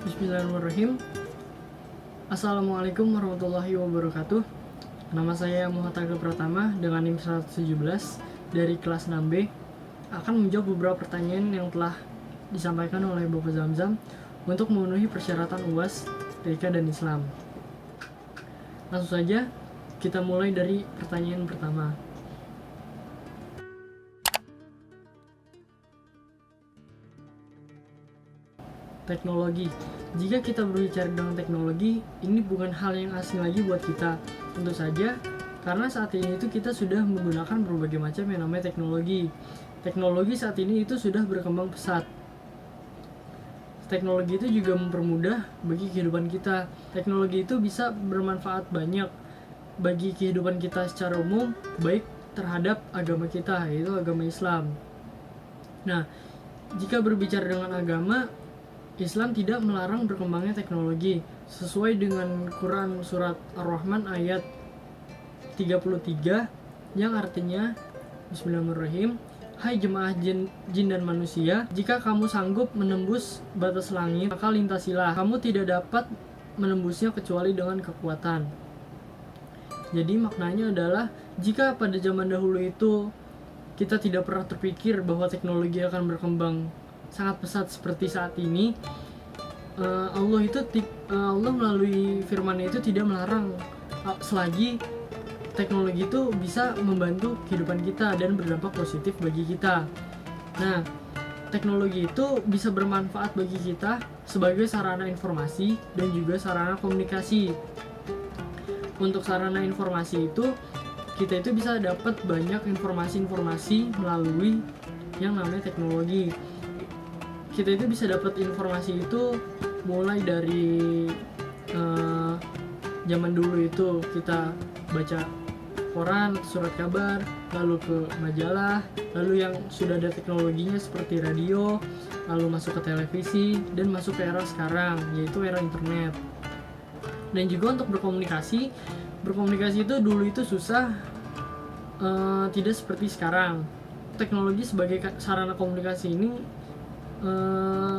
Bismillahirrahmanirrahim. Assalamualaikum warahmatullahi wabarakatuh. Nama saya Muhammad Agil Pratama dengan NIM 117 dari kelas 6B akan menjawab beberapa pertanyaan yang telah disampaikan oleh Bapak Zamzam untuk memenuhi persyaratan UAS TK dan Islam. Langsung saja kita mulai dari pertanyaan pertama. Teknologi. Jika kita berbicara dengan teknologi, ini bukan hal yang asing lagi buat kita. Tentu saja, karena saat ini itu kita sudah menggunakan berbagai macam yang namanya teknologi. Teknologi saat ini itu sudah berkembang pesat. Teknologi itu juga mempermudah bagi kehidupan kita. Teknologi itu bisa bermanfaat banyak bagi kehidupan kita secara umum, baik terhadap agama kita, yaitu agama Islam. Nah, jika berbicara dengan agama, Islam tidak melarang berkembangnya teknologi. Sesuai dengan Quran surat Ar-Rahman ayat 33 yang artinya, Bismillahirrahmanirrahim, hai jemaah jin dan manusia, jika kamu sanggup menembus batas langit, maka lintasilah. Kamu tidak dapat menembusnya kecuali dengan kekuatan. Jadi maknanya adalah, jika pada zaman dahulu itu kita tidak pernah terpikir bahwa teknologi akan berkembang sangat pesat seperti saat ini, Allah melalui firman-Nya itu tidak melarang selagi teknologi itu bisa membantu kehidupan kita dan berdampak positif bagi kita. Nah, teknologi itu bisa bermanfaat bagi kita sebagai sarana informasi dan juga sarana komunikasi. Untuk sarana informasi itu, kita itu bisa dapat banyak informasi-informasi melalui yang namanya teknologi. Kita itu bisa dapat informasi itu mulai dari zaman dulu itu kita baca koran, surat kabar, lalu ke majalah, lalu yang sudah ada teknologinya seperti radio, lalu masuk ke televisi, dan masuk ke era sekarang, yaitu era internet. Dan juga untuk berkomunikasi itu dulu itu susah, tidak seperti sekarang. Teknologi sebagai sarana komunikasi ini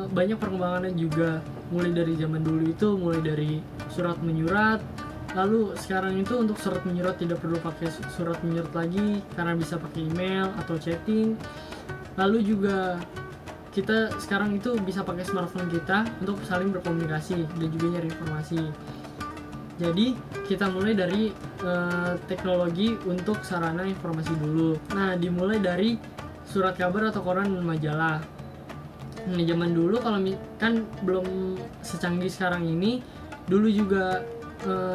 banyak perkembangannya juga, mulai dari zaman dulu itu mulai dari surat menyurat, lalu sekarang itu untuk surat menyurat tidak perlu pakai surat menyurat lagi karena bisa pakai email atau chatting. Lalu juga kita sekarang itu bisa pakai smartphone kita untuk saling berkomunikasi dan juga nyari informasi. Jadi kita mulai dari teknologi untuk sarana informasi dulu. Nah, dimulai dari surat kabar atau koran dan majalah. Nah, zaman dulu kalau kan belum secanggih sekarang ini, dulu juga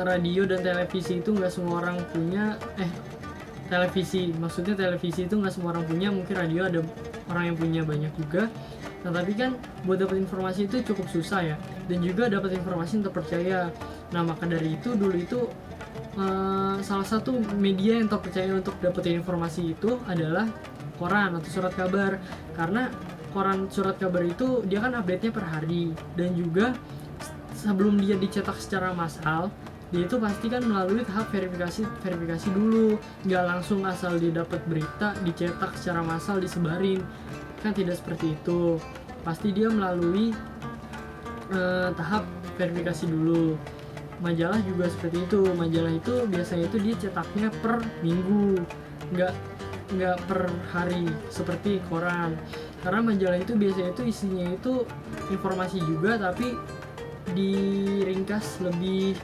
radio dan televisi itu nggak semua orang punya. Televisi itu nggak semua orang punya, mungkin radio ada orang yang punya banyak juga. Nah, tapi kan buat dapat informasi itu cukup susah ya, dan juga dapat informasi yang terpercaya. Nah, maka dari itu dulu itu salah satu media yang terpercaya untuk dapetin informasi itu adalah koran atau surat kabar, karena koran surat kabar itu dia kan update-nya per hari, dan juga sebelum dia dicetak secara massal, dia itu pasti kan melalui tahap verifikasi dulu, nggak langsung asal dia dapat berita dicetak secara massal disebarin, kan tidak seperti itu. Pasti dia melalui tahap verifikasi dulu. Majalah juga seperti itu. Majalah itu biasanya itu dia cetaknya per minggu, nggak per hari seperti koran. Karena majalah itu biasanya itu isinya itu informasi juga, tapi diringkas lebih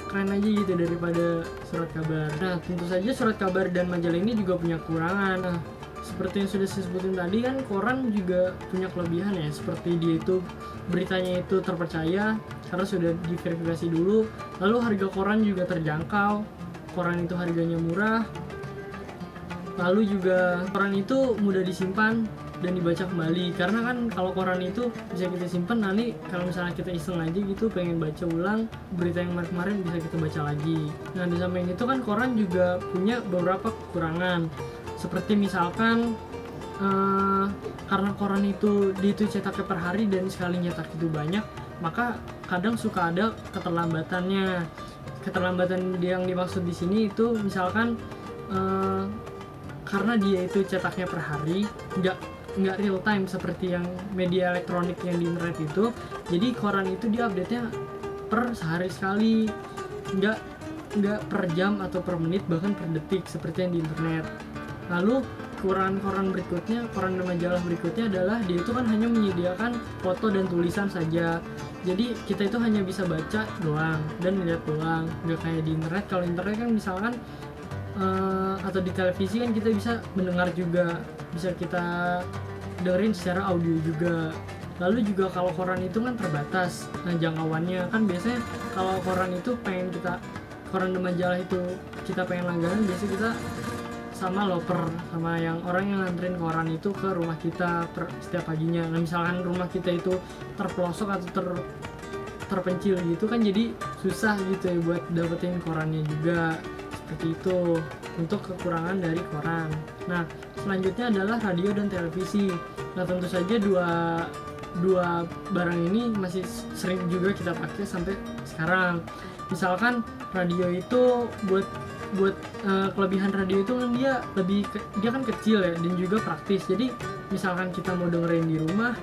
keren aja gitu daripada surat kabar. Nah, tentu saja surat kabar dan majalah ini juga punya kekurangan. Nah, seperti yang sudah saya sebutin tadi kan, koran juga punya kelebihan ya, seperti dia itu beritanya itu terpercaya karena sudah diverifikasi dulu, lalu harga koran juga terjangkau, koran itu harganya murah, lalu juga koran itu mudah disimpan dan dibaca kembali. Karena kan kalau koran itu bisa kita simpan, nanti kalau misalnya kita iseng aja gitu pengen baca ulang berita yang kemarin bisa kita baca lagi. Nah, di samping itu kan koran juga punya beberapa kekurangan, seperti misalkan karena koran itu cetaknya per hari dan sekali nyetak itu banyak, maka kadang suka ada keterlambatannya. Keterlambatan yang dimaksud di sini itu misalkan karena dia itu cetaknya per hari, nggak real time seperti yang media elektronik yang di internet itu. Jadi koran itu dia update-nya per sehari sekali, nggak per jam atau per menit, bahkan per detik seperti yang di internet. Lalu koran berikutnya, koran dan majalah berikutnya adalah dia itu kan hanya menyediakan foto dan tulisan saja. Jadi kita itu hanya bisa baca doang dan lihat doang, nggak kayak di internet. Kalau internet kan misalkan atau di televisi kan kita bisa mendengar juga, bisa kita dengerin secara audio juga. Lalu juga kalau koran itu kan terbatas jangkauannya, kan biasanya kalau koran itu koran dan majalah itu kita pengen langganan, biasanya kita sama loper, sama yang orang yang nganterin koran itu ke rumah kita setiap paginya. Nah misalkan rumah kita itu terpelosok atau terpencil gitu kan, jadi susah gitu ya buat dapetin korannya juga, seperti itu untuk kekurangan dari koran. Nah selanjutnya adalah radio dan televisi. Nah tentu saja dua barang ini masih sering juga kita pakai sampai sekarang. Misalkan radio itu buat kelebihan radio itu kan dia kan kecil ya, dan juga praktis. Jadi misalkan kita mau dengerin di rumah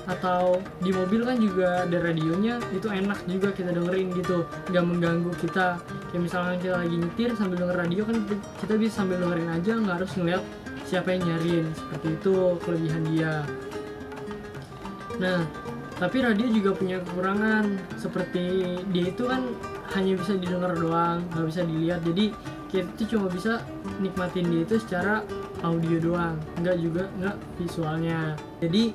atau di mobil kan juga ada radionya, itu enak juga kita dengerin gitu, nggak mengganggu kita. Kayak misalkan kita lagi nyetir sambil denger radio kan kita bisa sambil dengerin aja, nggak harus ngeliat siapa yang nyariin. Seperti itu kelebihan dia. Nah tapi radio juga punya kekurangan, seperti dia itu kan hanya bisa didengar doang, nggak bisa dilihat. Jadi kita itu cuma bisa nikmatin dia itu secara audio doang, nggak visualnya. Jadi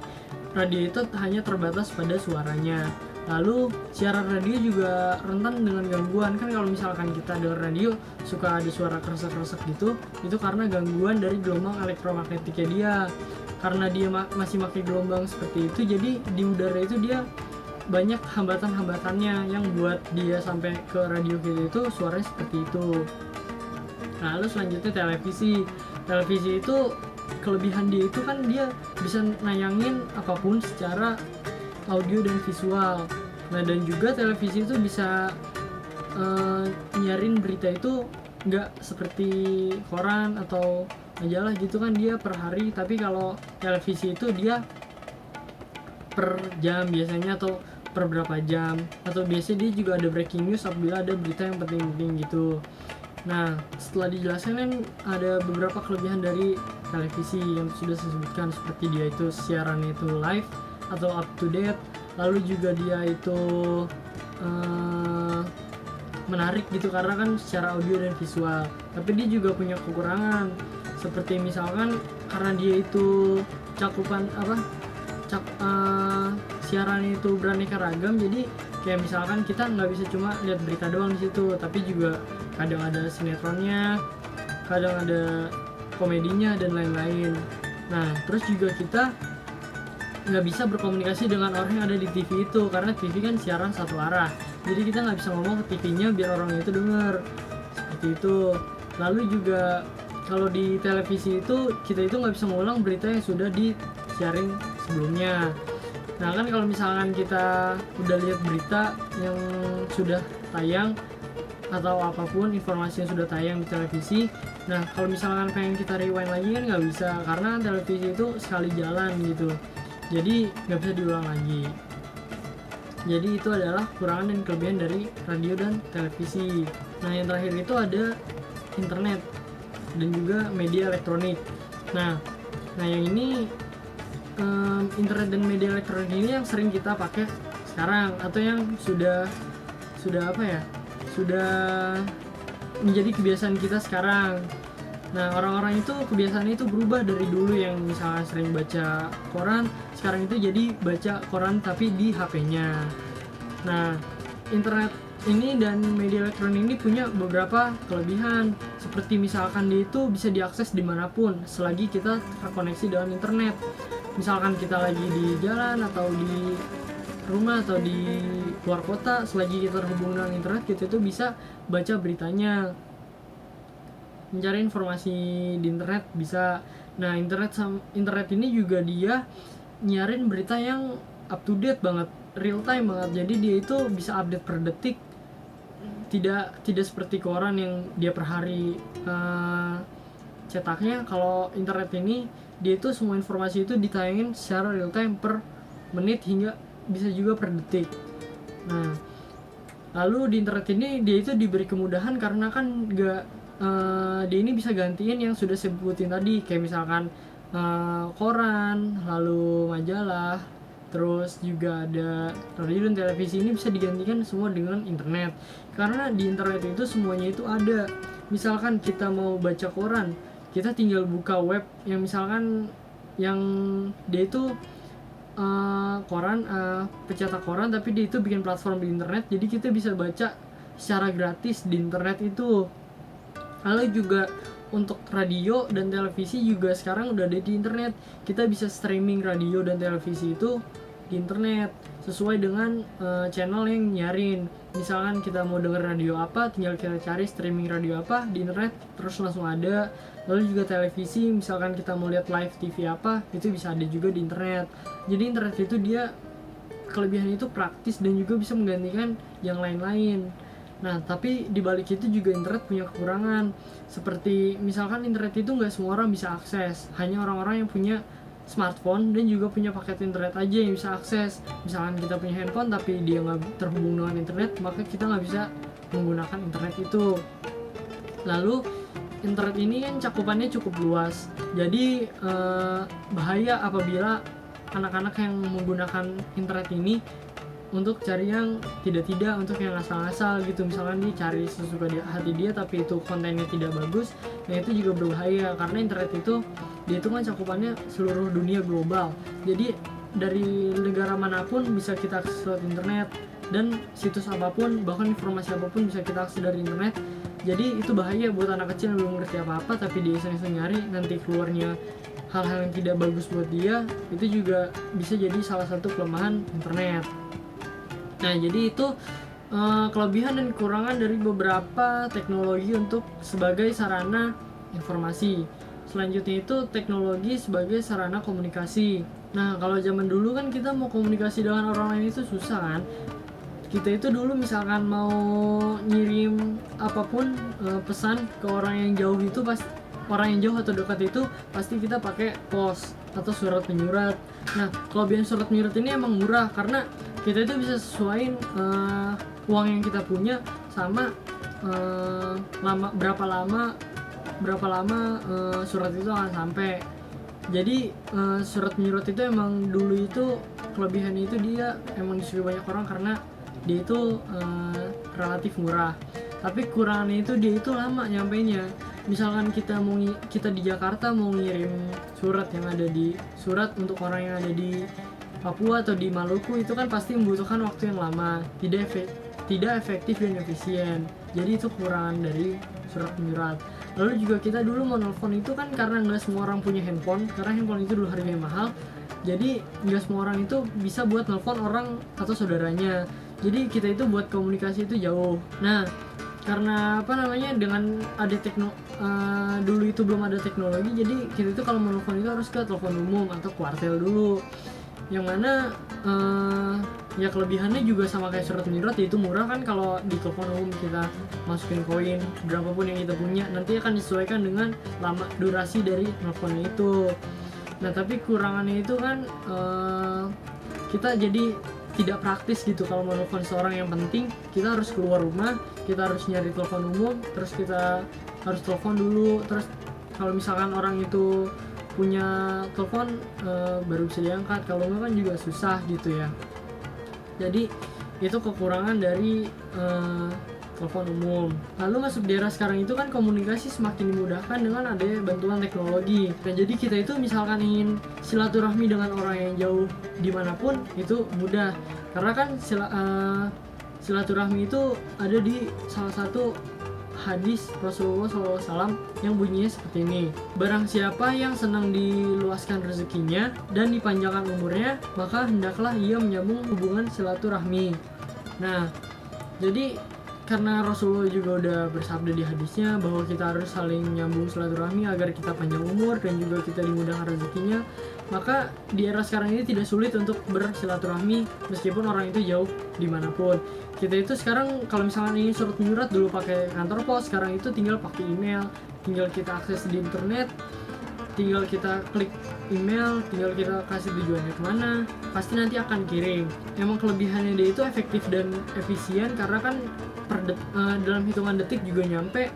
radio itu hanya terbatas pada suaranya. Lalu siaran radio juga rentan dengan gangguan. Kan kalau misalkan kita dengar radio suka ada suara kresek-kresek gitu, itu karena gangguan dari gelombang elektromagnetiknya dia. Karena dia masih pakai gelombang seperti itu, jadi di udara itu dia banyak hambatan-hambatannya yang buat dia sampai ke radio kita itu suaranya seperti itu. Nah, lalu selanjutnya televisi itu kelebihan dia itu kan dia bisa nayangin apapun secara audio dan visual. Nah dan juga televisi itu bisa nyarin berita itu nggak seperti koran atau majalah gitu kan, dia per hari. Tapi kalau televisi itu dia per jam biasanya, atau per berapa jam, atau biasanya dia juga ada breaking news apabila ada berita yang penting-penting gitu. Nah setelah dijelaskan kan ada beberapa kelebihan dari televisi yang sudah saya sebutkan, seperti dia itu siarannya itu live atau up to date, lalu juga dia itu menarik gitu karena kan secara audio dan visual. Tapi dia juga punya kekurangan, seperti misalkan karena dia itu siaran itu beraneka ragam, jadi kayak misalkan kita nggak bisa cuma lihat berita doang di situ, tapi juga kadang ada sinetronnya, kadang ada komedinya dan lain-lain. Nah terus juga kita nggak bisa berkomunikasi dengan orang yang ada di TV itu, karena TV kan siaran satu arah, jadi kita nggak bisa ngomong ke TV-nya biar orang itu dengar, seperti itu. Lalu juga kalau di televisi itu kita itu nggak bisa mengulang berita yang sudah disiarin sebelumnya. Nah kan kalau misalkan kita udah lihat berita yang sudah tayang atau apapun informasi yang sudah tayang di televisi, nah kalau misalkan pengen kita rewind lagi kan nggak bisa, karena televisi itu sekali jalan gitu, jadi nggak bisa diulang lagi. Jadi itu adalah kekurangan dan kelebihan dari radio dan televisi. Nah yang terakhir itu ada internet dan juga media elektronik. Nah yang ini internet dan media elektronik ini yang sering kita pakai sekarang, atau yang sudah menjadi kebiasaan kita sekarang. Nah orang-orang itu kebiasaannya itu berubah dari dulu yang misalnya sering baca koran, sekarang itu jadi baca koran tapi di HP-nya. Nah internet ini dan media elektronik ini punya beberapa kelebihan, seperti misalkan dia itu bisa diakses dimanapun selagi kita terkoneksi dengan internet. Misalkan kita lagi di jalan atau di rumah atau di luar kota, selagi kita terhubung dengan internet, kita itu bisa baca beritanya, mencari informasi di internet bisa. Nah internet ini juga dia nyarin berita yang up to date banget, real time banget, jadi dia itu bisa update per detik, tidak seperti koran yang dia per hari cetaknya. Kalau internet ini dia itu semua informasi itu ditayangin secara real time per menit hingga bisa juga per detik. Nah, lalu di internet ini dia itu diberi kemudahan karena kan dia ini bisa gantiin yang sudah saya sebutin tadi, kayak misalkan koran, lalu majalah, terus juga ada radio dan televisi. Ini bisa digantikan semua dengan internet, karena di internet itu semuanya itu ada. Misalkan kita mau baca koran, kita tinggal buka web yang misalkan yang dia itu koran, pencetak koran, tapi dia itu bikin platform di internet, jadi kita bisa baca secara gratis di internet itu. Lalu juga untuk radio dan televisi juga sekarang udah ada di internet. Kita bisa streaming radio dan televisi itu di internet sesuai dengan channel yang nyarin. Misalkan kita mau denger radio apa, tinggal kita cari streaming radio apa di internet, terus langsung ada. Lalu juga televisi, misalkan kita mau lihat live TV apa, itu bisa ada juga di internet. Jadi internet itu dia kelebihan itu praktis dan juga bisa menggantikan yang lain-lain. Nah, tapi dibalik itu juga internet punya kekurangan. Seperti misalkan internet itu nggak semua orang bisa akses, hanya orang-orang yang punya smartphone dan juga punya paket internet aja yang bisa akses. Misalkan kita punya handphone tapi dia nggak terhubung dengan internet, maka kita nggak bisa menggunakan internet itu. Lalu internet ini kan cakupannya cukup luas, jadi bahaya apabila anak-anak yang menggunakan internet ini untuk cari yang tidak-tidak, untuk yang asal-asal gitu. Misalkan dia cari sesuka hati dia tapi itu kontennya tidak bagus, nah itu juga berbahaya, karena internet itu dia itu kan cakupannya seluruh dunia global. Jadi dari negara manapun bisa kita akses lewat internet, dan situs apapun, bahkan informasi apapun bisa kita akses dari internet. Jadi itu bahaya buat anak kecil yang belum ngerti apa-apa tapi dia iseng-iseng nyari, nanti keluarnya hal-hal yang tidak bagus buat dia. Itu juga bisa jadi salah satu kelemahan internet. Nah, jadi itu kelebihan dan kekurangan dari beberapa teknologi untuk sebagai sarana informasi. Selanjutnya itu teknologi sebagai sarana komunikasi. Nah, kalau zaman dulu kan kita mau komunikasi dengan orang lain itu susah kan. Kita itu dulu misalkan mau ngirim apapun pesan ke orang yang jauh itu, orang yang jauh atau dekat itu pasti kita pakai pos atau surat menyurat. Nah, kelebihan surat menyurat ini emang murah karena kita itu bisa sesuaiin uang yang kita punya sama berapa lama surat itu akan sampai. Jadi surat menyurat itu emang dulu itu kelebihannya itu dia emang disukai banyak orang karena dia itu relatif murah. Tapi kurangannya itu dia itu lama nyampainya. Misalkan kita di Jakarta mau ngirim surat untuk orang yang ada di Papua atau di Maluku, itu kan pasti membutuhkan waktu yang lama, tidak efektif dan efisien. Jadi itu kekurangan dari surat menyurat. Lalu juga kita dulu mau nelfon itu kan karena nggak semua orang punya handphone, karena handphone itu dulu harganya mahal. Jadi nggak semua orang itu bisa buat nelfon orang atau saudaranya. Jadi kita itu buat komunikasi itu jauh. Nah, karena dengan ada dulu itu belum ada teknologi, jadi kita itu kalau mau nelfon itu harus ke telepon umum atau kuartel dulu. Yang mana ya kelebihannya juga sama kayak surat menyurat, yaitu murah kan. Kalau di telepon umum kita masukin koin berapapun yang kita punya, nanti akan disesuaikan dengan lama durasi dari nelfonnya itu. Nah, tapi kurangannya itu kan kita jadi tidak praktis gitu. Kalau mau nelfon seorang yang penting, kita harus keluar rumah, kita harus nyari telepon umum, terus kita harus telepon dulu. Terus kalau misalkan orang itu punya telepon baru bisa diangkat, kalau enggak kan juga susah gitu ya. Jadi itu kekurangan dari telepon umum. Lalu masuk di era sekarang itu kan komunikasi semakin dimudahkan dengan adanya bantuan teknologi. Dan jadi kita itu misalkan ingin silaturahmi dengan orang yang jauh dimanapun itu mudah, karena kan silaturahmi itu ada di salah satu hadis Rasulullah SAW yang bunyinya seperti ini: barang siapa yang senang diluaskan rezekinya dan dipanjangkan umurnya, maka hendaklah ia menyambung hubungan silaturahmi. Nah, jadi karena Rasulullah juga udah bersabda di hadisnya bahwa kita harus saling nyambung silaturahmi agar kita panjang umur dan juga kita dimudahkan rezekinya, maka di era sekarang ini tidak sulit untuk bersilaturahmi meskipun orang itu jauh dimanapun. Kita itu sekarang kalau misalnya ingin surat menyurat dulu pakai kantor pos, sekarang itu tinggal pakai email, tinggal kita akses di internet, tinggal kita klik email, tinggal kita kasih tujuannya kemana, pasti nanti akan kirim. Emang kelebihannya dia itu efektif dan efisien karena kan dalam hitungan detik juga nyampe.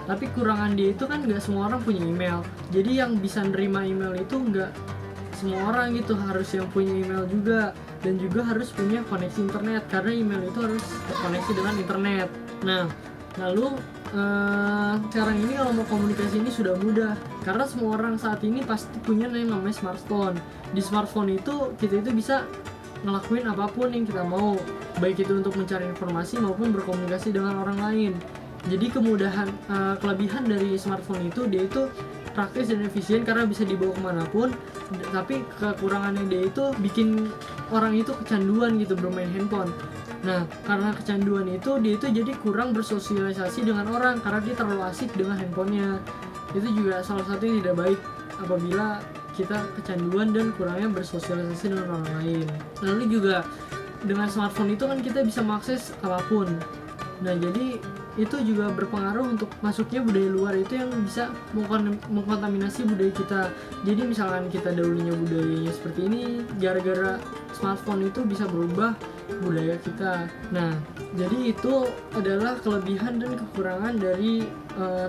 Tapi kurangan dia itu kan nggak semua orang punya email, jadi yang bisa nerima email itu nggak semua orang gitu, harus yang punya email juga, dan juga harus punya koneksi internet karena email itu harus terkoneksi dengan internet. Nah, lalu sekarang ini kalau mau komunikasi ini sudah mudah karena semua orang saat ini pasti punya yang namanya smartphone. Di smartphone itu kita itu bisa ngelakuin apapun yang kita mau, baik itu untuk mencari informasi maupun berkomunikasi dengan orang lain. Jadi kelebihan dari smartphone itu dia itu praktis dan efisien karena bisa dibawa kemanapun. Tapi kekurangannya dia itu bikin orang itu kecanduan gitu bermain handphone. Nah, karena kecanduan itu dia itu jadi kurang bersosialisasi dengan orang karena dia terlalu asik dengan handphonenya. Itu juga salah satu yang tidak baik apabila kita kecanduan dan kurangnya bersosialisasi dengan orang lain. Lalu juga dengan smartphone itu kan kita bisa mengakses apapun. Nah, jadi itu juga berpengaruh untuk masuknya budaya luar itu yang bisa mengkontaminasi budaya kita. Jadi misalkan kita dahulunya budayanya seperti ini, gara-gara smartphone itu bisa berubah budaya kita. Nah, jadi itu adalah kelebihan dan kekurangan dari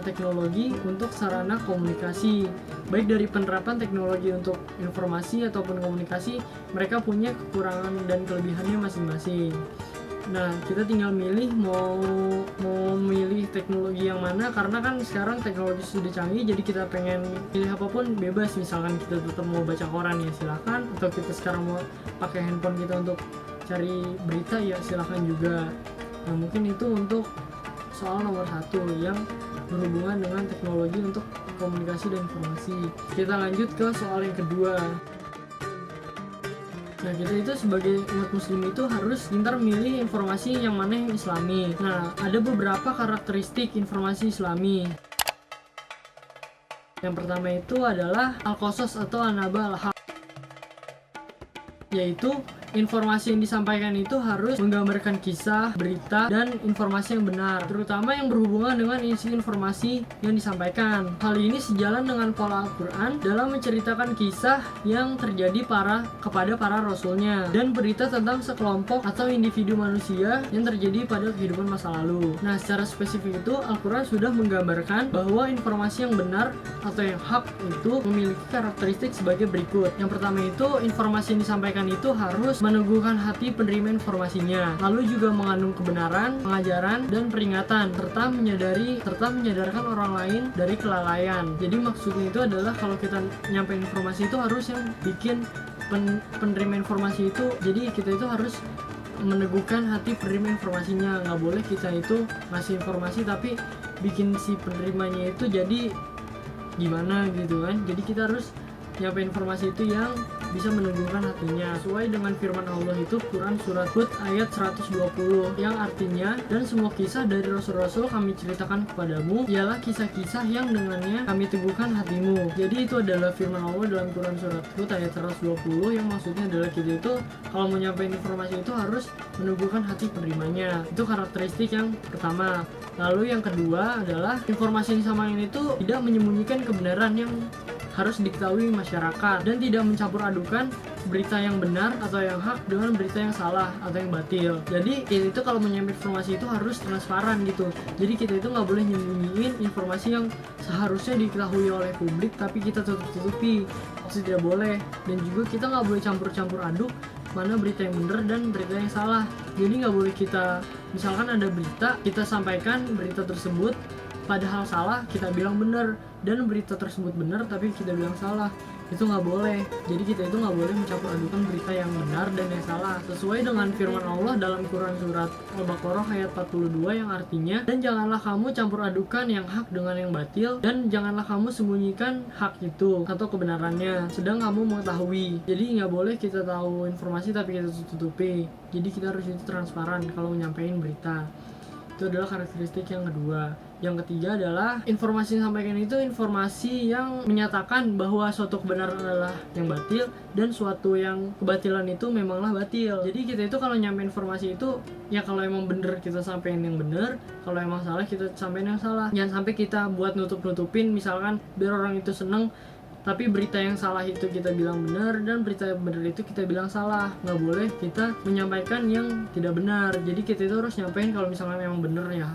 teknologi untuk sarana komunikasi. Baik dari penerapan teknologi untuk informasi ataupun komunikasi, mereka punya kekurangan dan kelebihannya masing-masing. Nah, kita tinggal milih mau milih teknologi yang mana, karena kan sekarang teknologi sudah canggih, jadi kita pengen pilih apapun bebas. Misalkan kita tetap mau baca koran ya silakan, atau kita sekarang mau pakai handphone kita untuk cari berita ya silakan juga. Nah, mungkin itu untuk soal nomor 1 yang berhubungan dengan teknologi untuk komunikasi dan informasi. Kita lanjut ke soal yang kedua. Nah, kita itu sebagai umat muslim itu harus pintar milih informasi yang mana yang islami. Nah, ada beberapa karakteristik informasi islami. Yang pertama itu adalah al-qasas atau an-naba al-haq, yaitu informasi yang disampaikan itu harus menggambarkan kisah, berita, dan informasi yang benar, terutama yang berhubungan dengan isi informasi yang disampaikan. Hal ini sejalan dengan pola Al-Quran dalam menceritakan kisah yang terjadi kepada para rasulnya, dan berita tentang sekelompok atau individu manusia yang terjadi pada kehidupan masa lalu. Nah, secara spesifik itu Al-Quran sudah menggambarkan bahwa informasi yang benar atau yang hak itu memiliki karakteristik sebagai berikut. Yang pertama itu, informasi yang disampaikan itu harus meneguhkan hati penerima informasinya, lalu juga mengandung kebenaran, pengajaran, dan peringatan, serta menyadarkan orang lain dari kelalaian. Jadi maksudnya itu adalah kalau kita nyampein informasi itu harus yang bikin penerima informasi itu, jadi kita itu harus meneguhkan hati penerima informasinya. Nggak boleh kita itu ngasih informasi tapi bikin si penerimanya itu jadi gimana gitu kan. Jadi kita harus nyampe informasi itu yang bisa meneguhkan hatinya, sesuai dengan firman Allah itu Quran surat Hud ayat 120, yang artinya, dan semua kisah dari rasul-rasul kami ceritakan kepadamu ialah kisah-kisah yang dengannya kami teguhkan hatimu. Jadi itu adalah firman Allah dalam Quran surat Hud ayat 120, yang maksudnya adalah kita itu kalau mau nyampein informasi itu harus meneguhkan hati penerimanya. Itu karakteristik yang pertama. Lalu yang kedua adalah informasi yang disampaikan itu tidak menyembunyikan kebenaran yang harus diketahui masyarakat, dan tidak mencampur adukan berita yang benar atau yang hak dengan berita yang salah atau yang batil. Jadi kita itu kalau menyampaikan informasi itu harus transparan gitu. Jadi kita itu nggak boleh nyembunyiin informasi yang seharusnya diketahui oleh publik tapi kita tutup-tutupi. Itu tidak boleh. Dan juga kita nggak boleh campur-campur aduk mana berita yang benar dan berita yang salah. Jadi nggak boleh kita, misalkan ada berita, kita sampaikan berita tersebut padahal salah, kita bilang benar, dan berita tersebut benar tapi kita bilang salah. Itu nggak boleh. Jadi kita itu nggak boleh mencampur adukan berita yang benar dan yang salah, sesuai dengan firman Allah dalam Quran surat Al-Baqarah ayat 42, yang artinya, dan janganlah kamu campur adukan yang hak dengan yang batil, dan janganlah kamu sembunyikan hak itu atau kebenarannya sedang kamu mengetahui. Jadi nggak boleh kita tahu informasi tapi kita tutupi. Jadi kita harus itu transparan kalau menyampaikan berita. Itu adalah karakteristik yang kedua. Yang ketiga adalah informasi yang disampaikan itu informasi yang menyatakan bahwa suatu kebenaran adalah yang batil dan suatu yang kebatilan itu memanglah batil. Jadi kita itu kalau nyampe informasi itu ya kalau emang bener kita sampein yang bener, kalau emang salah kita sampein yang salah. Jangan sampai kita buat nutup-nutupin, misalkan biar orang itu seneng Tapi berita yang salah itu kita bilang benar, dan berita yang benar itu kita bilang salah. Nggak boleh kita menyampaikan yang tidak benar. Jadi kita itu harus nyampaikan kalau misalnya memang benar ya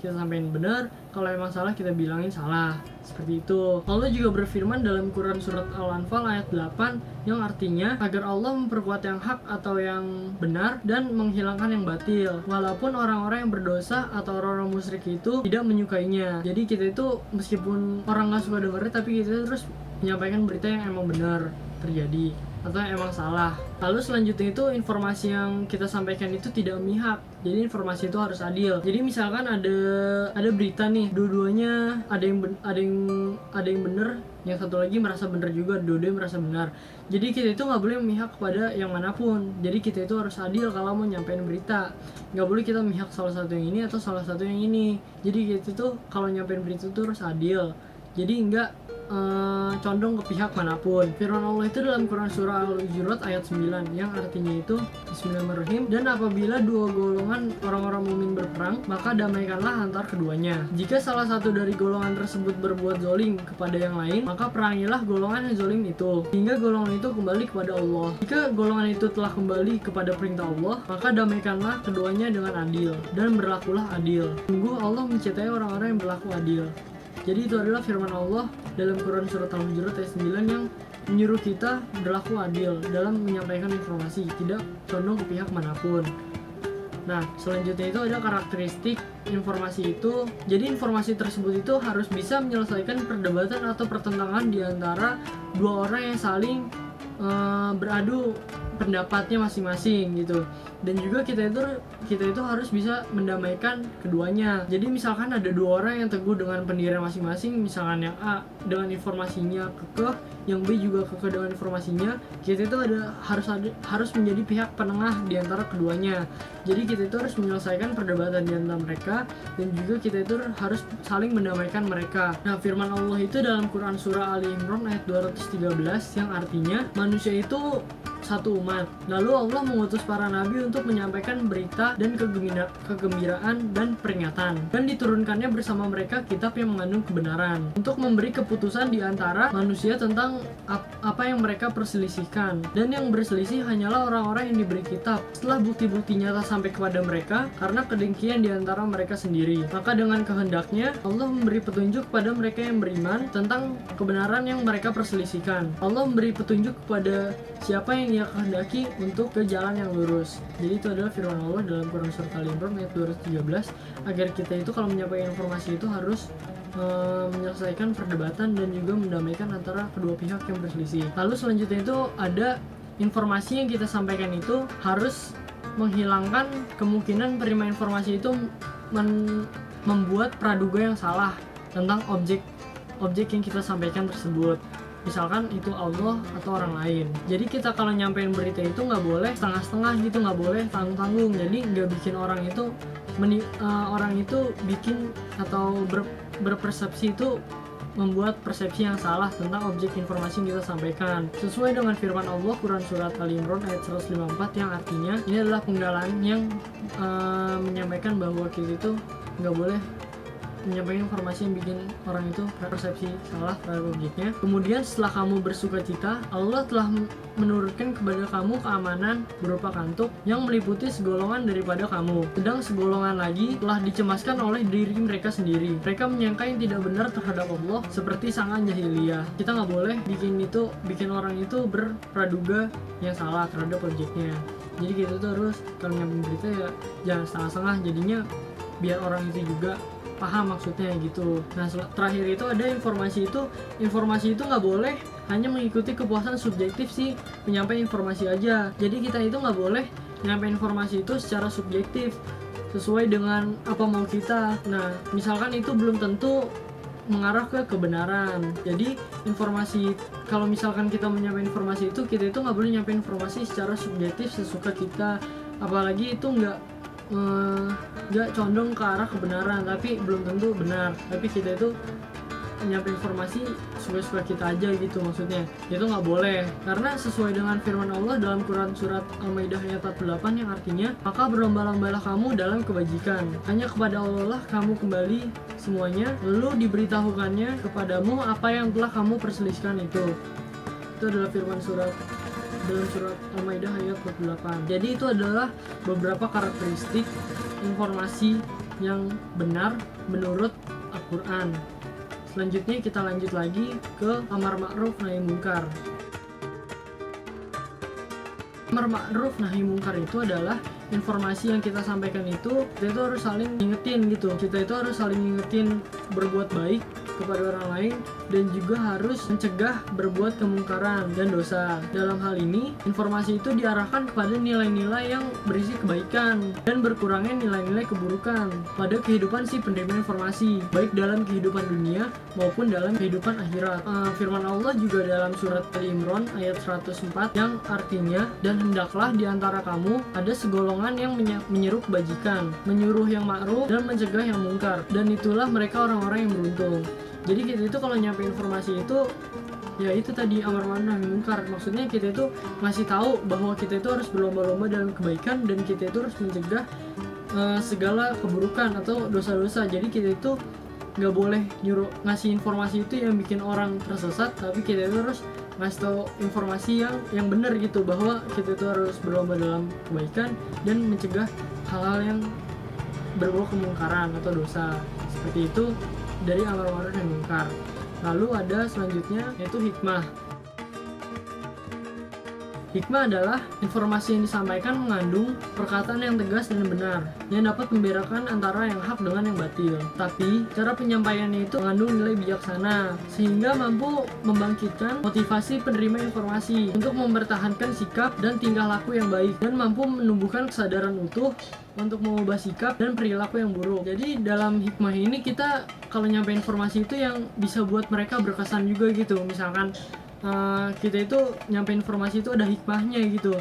kita sampaikan benar, kalau emang salah kita bilangin salah. Seperti itu. Allah juga berfirman dalam Quran surat Al-Anfal ayat 8 yang artinya agar Allah memperkuat yang hak atau yang benar dan menghilangkan yang batil, walaupun orang-orang yang berdosa atau orang-orang musyrik itu tidak menyukainya. Jadi kita itu meskipun orang nggak suka dengarnya, tapi kita terus menyampaikan berita yang emang benar terjadi atau yang emang salah. Lalu selanjutnya itu informasi yang kita sampaikan itu tidak memihak. Jadi informasi itu harus adil. Jadi misalkan ada berita nih, dua-duanya ada yang benar, yang satu lagi merasa benar juga, dua-duanya merasa benar. Jadi kita itu nggak boleh memihak kepada yang manapun. Jadi kita itu harus adil kalau mau nyampein berita. Nggak boleh kita memihak salah satu yang ini atau salah satu yang ini. Jadi kita tuh kalau nyampein berita itu harus adil. Jadi nggak condong ke pihak manapun. Firman Allah itu dalam Quran surah Al-Hujurat ayat 9 yang artinya itu Bismillahirrahmanirrahim, dan apabila dua golongan orang-orang mukmin berperang, maka damaikanlah antar keduanya. Jika salah satu dari golongan tersebut berbuat zalim kepada yang lain, maka perangilah golongan yang zalim itu hingga golongan itu kembali kepada Allah. Jika golongan itu telah kembali kepada perintah Allah, maka damaikanlah keduanya dengan adil dan berlakulah adil. Sungguh Allah mencintai orang-orang yang berlaku adil. Jadi itu adalah firman Allah dalam Quran surat Al-Hujurat ayat 9 yang menyuruh kita berlaku adil dalam menyampaikan informasi, tidak condong ke pihak manapun. Nah, selanjutnya itu ada karakteristik informasi itu. Jadi informasi tersebut itu harus bisa menyelesaikan perdebatan atau pertentangan di antara dua orang yang saling beradu pendapatnya masing-masing gitu. Dan juga kita itu harus bisa mendamaikan keduanya. Jadi misalkan ada dua orang yang teguh dengan pendirian masing-masing, misalkan yang A dengan informasinya kekeh, yang B juga kekeh dengan informasinya, kita itu harus menjadi pihak penengah di antara keduanya. Jadi kita itu harus menyelesaikan perdebatan di antara mereka, dan juga kita itu harus saling mendamaikan mereka. Nah, firman Allah itu dalam Quran surah Ali Imran ayat 213 yang artinya manusia itu satu umat. Lalu Allah mengutus para nabi untuk menyampaikan berita dan kegembiraan dan peringatan, dan diturunkannya bersama mereka kitab yang mengandung kebenaran untuk memberi keputusan di antara manusia tentang apa yang mereka perselisihkan. Dan yang berselisih hanyalah orang-orang yang diberi kitab setelah bukti-bukti nyata sampai kepada mereka karena kedengkian di antara mereka sendiri. Maka dengan kehendaknya Allah memberi petunjuk kepada mereka yang beriman tentang kebenaran yang mereka perselisihkan. Allah memberi petunjuk kepada siapa yang Ia kehendaki untuk ke jalan yang lurus. Jadi itu adalah firman Allah dalam Quran surat Al-Imran ayat 213, agar kita itu kalau menyampaikan informasi itu harus menyelesaikan perdebatan dan juga mendamaikan antara kedua pihak yang berselisih. Lalu selanjutnya itu ada informasi yang kita sampaikan itu harus menghilangkan kemungkinan penerima informasi itu membuat praduga yang salah tentang objek yang kita sampaikan tersebut. Misalkan itu Allah atau orang lain. Jadi kita kalau nyampein berita itu nggak boleh setengah-setengah gitu, nggak boleh tanggung-tanggung. Jadi nggak bikin orang itu bikin atau berpersepsi itu membuat persepsi yang salah tentang objek informasi yang kita sampaikan. Sesuai dengan firman Allah Quran surat Al-Imran ayat 154 yang artinya ini adalah penggalan yang menyampaikan bahwa kita itu nggak boleh menyampaikan informasi yang bikin orang itu persepsi salah terhadap objeknya. Kemudian setelah kamu bersuka cita, Allah telah menurunkan kepada kamu keamanan berupa kantuk yang meliputi segolongan daripada kamu. Sedang segolongan lagi telah dicemaskan oleh diri mereka sendiri. Mereka menyangka yang tidak benar terhadap Allah seperti sangkaan jahiliyah. Kita nggak boleh bikin orang itu berpraduga yang salah terhadap objeknya. Jadi kita tuh harus kalau nyampein berita ya jangan setengah-setengah, jadinya biar orang itu juga paham maksudnya gitu. Nah, terakhir itu ada informasi itu nggak boleh hanya mengikuti kepuasan subjektif si penyampaian informasi aja. Jadi kita itu nggak boleh menyampaikan informasi itu secara subjektif sesuai dengan apa mau kita. Nah, misalkan itu belum tentu mengarah ke kebenaran. Jadi informasi, kalau misalkan kita menyampaikan informasi itu, kita itu nggak boleh menyampaikan informasi secara subjektif sesuka kita, apalagi itu nggak condong ke arah kebenaran, tapi belum tentu benar. Tapi kita itu nyampe informasi suka-suka kita aja gitu, maksudnya itu nggak boleh, karena sesuai dengan firman Allah dalam Quran surat Al-Maidah ayat 48 yang artinya, maka berlomba-lombalah kamu dalam kebajikan, hanya kepada Allah lah kamu kembali semuanya, lalu diberitahukannya kepadamu apa yang telah kamu perselisihkan itu adalah firman dalam surat Al-Maidah ayat 48. Jadi itu adalah beberapa karakteristik informasi yang benar menurut Al-Quran. Selanjutnya kita lanjut lagi ke amar ma'ruf nahi munkar. Amar ma'ruf nahi munkar itu adalah informasi yang kita sampaikan itu, kita itu harus saling ngingetin gitu. Kita itu harus saling ngingetin berbuat baik kepada orang lain dan juga harus mencegah berbuat kemungkaran dan dosa. Dalam hal ini, informasi itu diarahkan kepada nilai-nilai yang berisi kebaikan dan berkurangnya nilai-nilai keburukan pada kehidupan si penerima informasi, baik dalam kehidupan dunia maupun dalam kehidupan akhirat. Firman Allah juga dalam surat Ali Imran ayat 104 yang artinya, dan hendaklah di antara kamu ada segolongan yang menyeru kebajikan, menyuruh yang ma'ruf dan mencegah yang mungkar, dan itulah mereka orang-orang yang beruntung. Jadi kita itu kalau nyampe informasi itu, ya itu tadi amar ma'ruf nahi munkar. Maksudnya kita itu ngasih tahu bahwa kita itu harus berlomba-lomba dalam kebaikan dan kita itu harus mencegah segala keburukan atau dosa-dosa. Jadi kita itu nggak boleh nyuruh ngasih informasi itu yang bikin orang tersesat, tapi kita itu harus ngasih tahu informasi yang benar gitu, bahwa kita itu harus berlomba dalam kebaikan dan mencegah hal-hal yang berbau kemungkaran atau dosa. Seperti itu dari amar ma'ruf nahi munkar. Lalu ada selanjutnya yaitu hikmah. Hikmah adalah informasi yang disampaikan mengandung perkataan yang tegas dan benar, yang dapat membedakan antara yang hak dengan yang batil. Tapi, cara penyampaiannya itu mengandung nilai bijaksana, sehingga mampu membangkitkan motivasi penerima informasi untuk mempertahankan sikap dan tingkah laku yang baik, dan mampu menumbuhkan kesadaran utuh untuk mengubah sikap dan perilaku yang buruk. Jadi dalam hikmah ini kita kalau nyampe informasi itu yang bisa buat mereka berkesan juga gitu. Misalkan kita itu nyampe informasi itu ada hikmahnya gitu.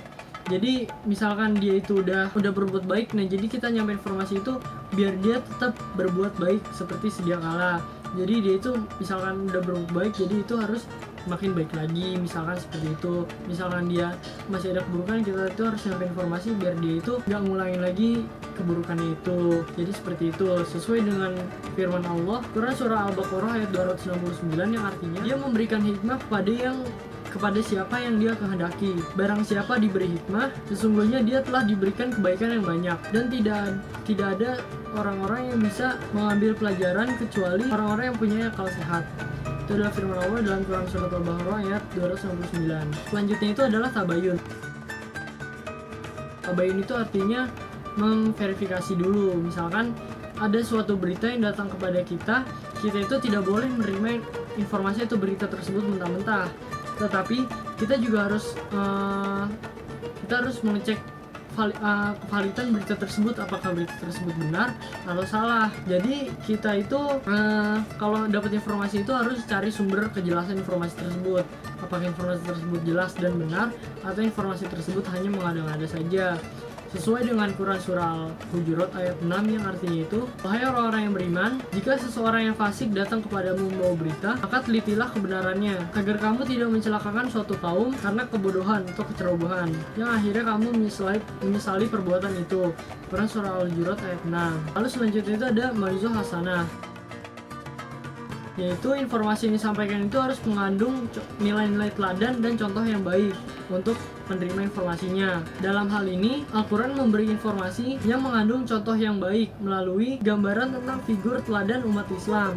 Jadi misalkan dia itu udah berbuat baik, nah jadi kita nyampe informasi itu biar dia tetap berbuat baik seperti sedia kala. Jadi dia itu misalkan udah berbuat baik, jadi itu harus makin baik lagi, misalkan seperti itu. Misalkan dia masih ada keburukan, kita itu harus nyampe informasi biar dia itu nggak ngulangin lagi keburukannya itu. Jadi seperti itu, sesuai dengan firman Allah Quran surah Al-Baqarah ayat 269 yang artinya, dia memberikan hikmah kepada siapa yang dia kehendaki. Barang siapa diberi hikmah, sesungguhnya dia telah diberikan kebaikan yang banyak, dan tidak ada orang-orang yang bisa mengambil pelajaran kecuali orang-orang yang punya akal sehat. Itu adalah firman Allah dalam Quran surat Al-Baqarah ayat 269. Selanjutnya itu adalah tabayun. Tabayun itu artinya memverifikasi dulu. Misalkan ada suatu berita yang datang kepada kita itu tidak boleh menerima informasi atau berita tersebut mentah-mentah. Tetapi kita juga harus mengecek kevalidan berita tersebut, apakah berita tersebut benar atau salah. Jadi kita itu kalau dapat informasi itu harus cari sumber kejelasan informasi tersebut, apakah informasi tersebut jelas dan benar atau informasi tersebut hanya mengada-ngada saja. Sesuai dengan Quran surah Al-Hujurat ayat 6 yang artinya itu, wahai orang-orang yang beriman, jika seseorang yang fasik datang kepadamu membawa berita, maka telitilah kebenarannya, agar kamu tidak mencelakakan suatu kaum karena kebodohan atau kecerobohan, yang akhirnya kamu menyesali perbuatan itu. Quran surah Al-Hujurat ayat 6. Lalu selanjutnya itu ada mau'izah hasanah, yaitu informasi yang disampaikan itu harus mengandung nilai-nilai teladan dan contoh yang baik untuk penerima informasinya. Dalam hal ini, Al-Quran memberi informasi yang mengandung contoh yang baik melalui gambaran tentang figur teladan umat Islam.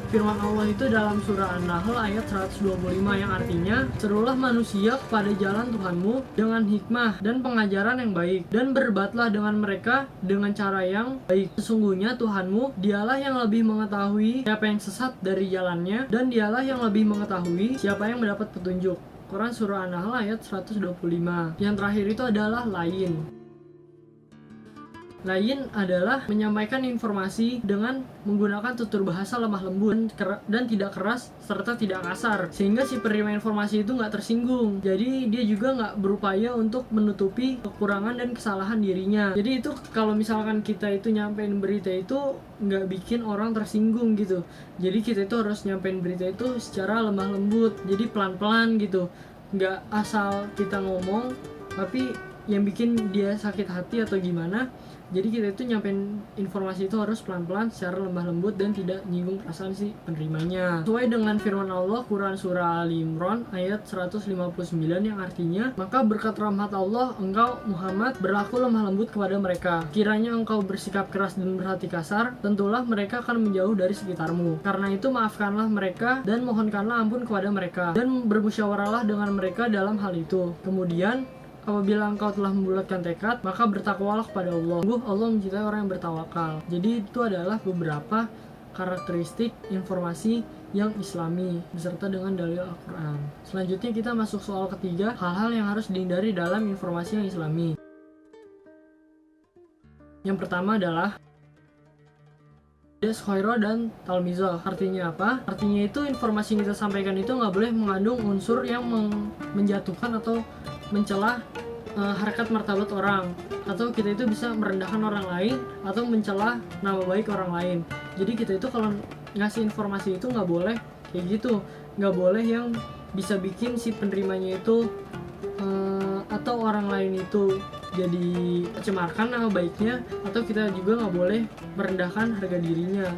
Firman Allah itu dalam surah An-Nahl ayat 125 yang artinya, serulah manusia kepada jalan Tuhanmu dengan hikmah dan pengajaran yang baik, dan berdebatlah dengan mereka dengan cara yang baik. Sesungguhnya Tuhanmu, dialah yang lebih mengetahui siapa yang sesat dari jalannya, dan dialah yang lebih mengetahui siapa yang mendapat petunjuk. Quran surah An-Nahl ayat 125. Yang terakhir itu adalah lain. Lain adalah menyampaikan informasi dengan menggunakan tutur bahasa lemah lembut dan tidak keras serta tidak kasar, sehingga si penerima informasi itu nggak tersinggung. Jadi dia juga nggak berupaya untuk menutupi kekurangan dan kesalahan dirinya. Jadi itu kalau misalkan kita itu nyampein berita itu nggak bikin orang tersinggung gitu. Jadi kita itu harus nyampein berita itu secara lemah lembut, jadi pelan-pelan gitu, nggak asal kita ngomong tapi yang bikin dia sakit hati atau gimana. Jadi kita itu nyampein informasi itu harus pelan-pelan secara lemah lembut dan tidak nyinggung perasaan si penerimanya. Sesuai dengan firman Allah Quran Surah Ali Imran ayat 159 yang artinya, maka berkat rahmat Allah engkau Muhammad berlaku lemah lembut kepada mereka. Kiranya engkau bersikap keras dan berhati kasar, tentulah mereka akan menjauh dari sekitarmu. Karena itu maafkanlah mereka dan mohonkanlah ampun kepada mereka, dan bermusyawarahlah dengan mereka dalam hal itu. Kemudian apabila engkau telah membulatkan tekad, maka bertakwalah kepada Allah. Sungguh Allah mencintai orang yang bertawakal. Jadi itu adalah beberapa karakteristik informasi yang islami beserta dengan dalil Al-Quran. Selanjutnya kita masuk soal ketiga, hal-hal yang harus dihindari dalam informasi yang islami. Yang pertama adalah khairah dan talmizah. Artinya apa? Artinya itu informasi yang kita sampaikan itu nggak boleh mengandung unsur yang menjatuhkan atau mencela harkat martabat orang, atau kita itu bisa merendahkan orang lain atau mencela nama baik orang lain. Jadi kita itu kalau ngasih informasi itu nggak boleh kayak gitu, nggak boleh yang bisa bikin si penerimanya itu atau orang lain itu jadi mencemarkan nama baiknya, atau kita juga nggak boleh merendahkan harga dirinya.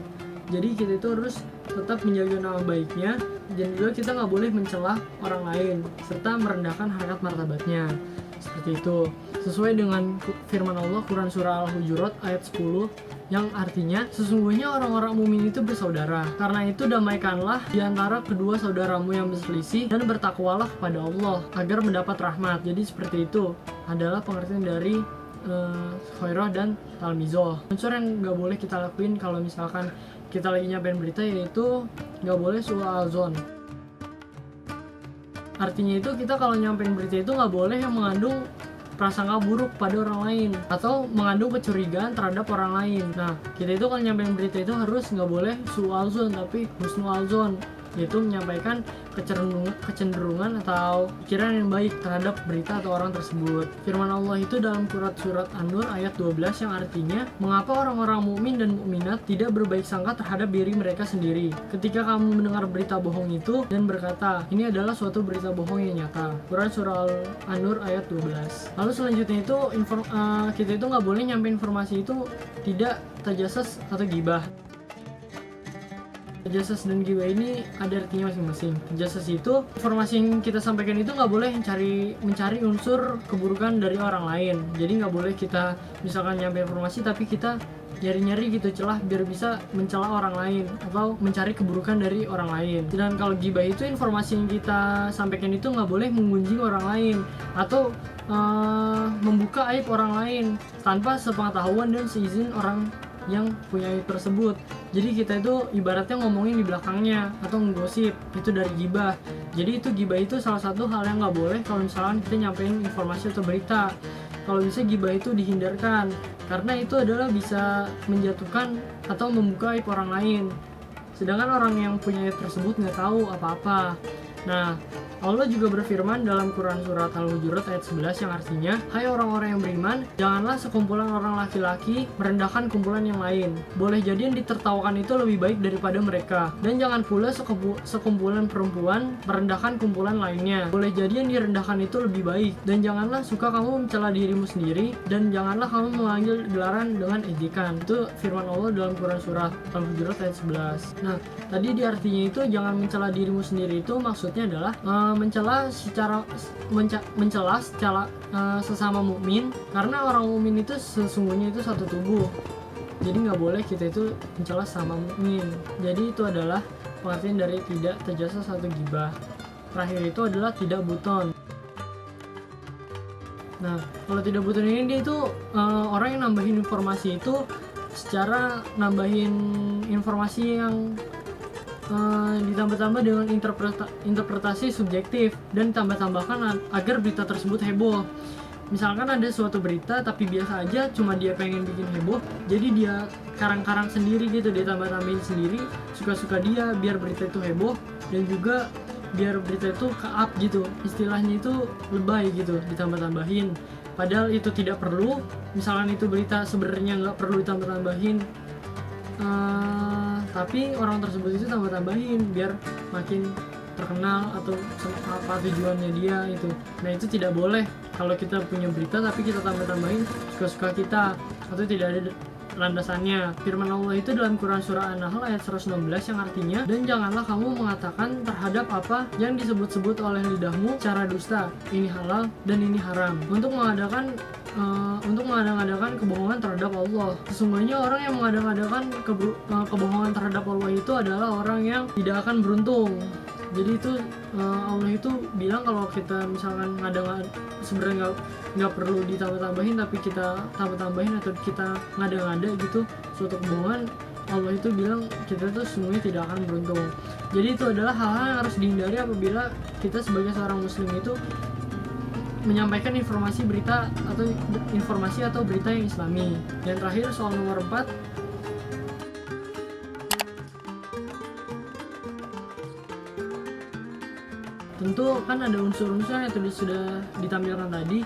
Jadi kita itu harus tetap menjaga nama baiknya, dan juga kita nggak boleh mencela orang lain serta merendahkan harkat martabatnya. Seperti itu, sesuai dengan firman Allah Quran Surah Al-Hujurat ayat 10 yang artinya, sesungguhnya orang-orang mukmin itu bersaudara. Karena itu damaikanlah di antara kedua saudaramu yang berselisih, dan bertakwalah kepada Allah agar mendapat rahmat. Jadi seperti itu adalah pengertian dari khairah dan talmizah. Unsur yang nggak boleh kita lakuin kalau misalkan kita lagi nyampein berita, yaitu nggak boleh su'al-zon. Artinya itu kita kalau nyampein berita itu nggak boleh yang mengandung prasangka buruk pada orang lain atau mengandung kecurigaan terhadap orang lain. Nah, kita itu kalau nyampein berita itu harus nggak boleh su'al-zon tapi husnul-zon, yaitu menyampaikan kecenderungan atau pikiran yang baik terhadap berita atau orang tersebut. Firman Allah itu dalam surat An-Nur ayat 12 yang artinya, mengapa orang-orang mukmin dan mukminat tidak berbaik sangka terhadap diri mereka sendiri ketika kamu mendengar berita bohong itu dan berkata, ini adalah suatu berita bohong yang nyata. Quran surah An-Nur ayat 12. Lalu selanjutnya itu kita itu nggak boleh nyampe informasi itu tidak tajassus atau gibah. Tajassus dan gibah ini ada artinya masing-masing. Tajassus itu informasi yang kita sampaikan itu nggak boleh mencari unsur keburukan dari orang lain. Jadi nggak boleh kita misalkan nyampe informasi tapi kita nyari-nyari gitu celah biar bisa mencela orang lain atau mencari keburukan dari orang lain. Dan kalau gibah itu informasi yang kita sampaikan itu nggak boleh menggunjing orang lain atau membuka aib orang lain tanpa sepengetahuan dan seizin orang yang punya aib tersebut. Jadi kita itu ibaratnya ngomongin di belakangnya atau menggosip, itu dari gibah. Jadi itu gibah itu salah satu hal yang nggak boleh kalau misalkan kita nyampein informasi atau berita. Kalau bisa gibah itu dihindarkan karena itu adalah bisa menjatuhkan atau membuka aib orang lain, sedangkan orang yang punya aib tersebut nggak tahu apa-apa. Nah, Allah juga berfirman dalam Quran Surat Al-Hujurat ayat 11 yang artinya, hai orang-orang yang beriman, janganlah sekumpulan orang laki-laki merendahkan kumpulan yang lain. Boleh jadi yang ditertawakan itu lebih baik daripada mereka. Dan jangan pula sekumpulan perempuan merendahkan kumpulan lainnya. Boleh jadi yang direndahkan itu lebih baik. Dan janganlah suka kamu mencela dirimu sendiri, dan janganlah kamu memanggil gelaran dengan ejekan. Itu firman Allah dalam Quran Surat Al-Hujurat ayat 11. Nah, tadi di artinya itu jangan mencela dirimu sendiri itu maksudnya adalah mencela secara sesama mukmin, karena orang mukmin itu sesungguhnya itu satu tubuh. Jadi nggak boleh kita itu mencela sama mukmin. Jadi itu adalah pengertian dari tidak tajassus atau gibah. Terakhir itu adalah tidak buton. Nah, kalau tidak buton ini dia itu orang yang nambahin informasi itu secara nambahin informasi yang ditambah-tambah dengan interpretasi subjektif dan tambah-tambahkan agar berita tersebut heboh. misalkan ada suatu berita tapi biasa aja, cuma dia pengen bikin heboh, jadi dia karang-karang sendiri gitu, dia tambah-tambahin sendiri suka-suka dia biar berita itu heboh, dan juga biar berita itu ke-up gitu, istilahnya itu lebay gitu, ditambah-tambahin padahal itu tidak perlu. Misalkan itu berita sebenarnya nggak perlu ditambah-tambahin, tapi orang tersebut itu tambah-tambahin biar makin terkenal atau apa tujuannya dia itu. Nah itu tidak boleh. Kalau kita punya berita tapi kita tambah-tambahin suka-suka kita atau tidak ada landasannya. Firman Allah itu dalam Quran surah An-Nahl ayat 116 yang artinya, dan janganlah kamu mengatakan terhadap apa yang disebut-sebut oleh lidahmu cara dusta, ini halal dan ini haram, untuk mengadakan kebohongan terhadap Allah. Sesungguhnya orang yang mengadakan kebohongan terhadap Allah itu adalah orang yang tidak akan beruntung. Jadi itu Allah itu bilang kalau kita misalkan sebenarnya nggak perlu ditambah-tambahin tapi kita tambah-tambahin atau kita ngada-ngada gitu suatu kebohongan, Allah itu bilang kita tuh semuanya tidak akan beruntung. Jadi itu adalah hal-hal yang harus dihindari apabila kita sebagai seorang muslim itu menyampaikan informasi atau berita yang islami. Dan terakhir soal nomor 4, tentu kan ada unsur-unsur yang sudah ditampilkan tadi.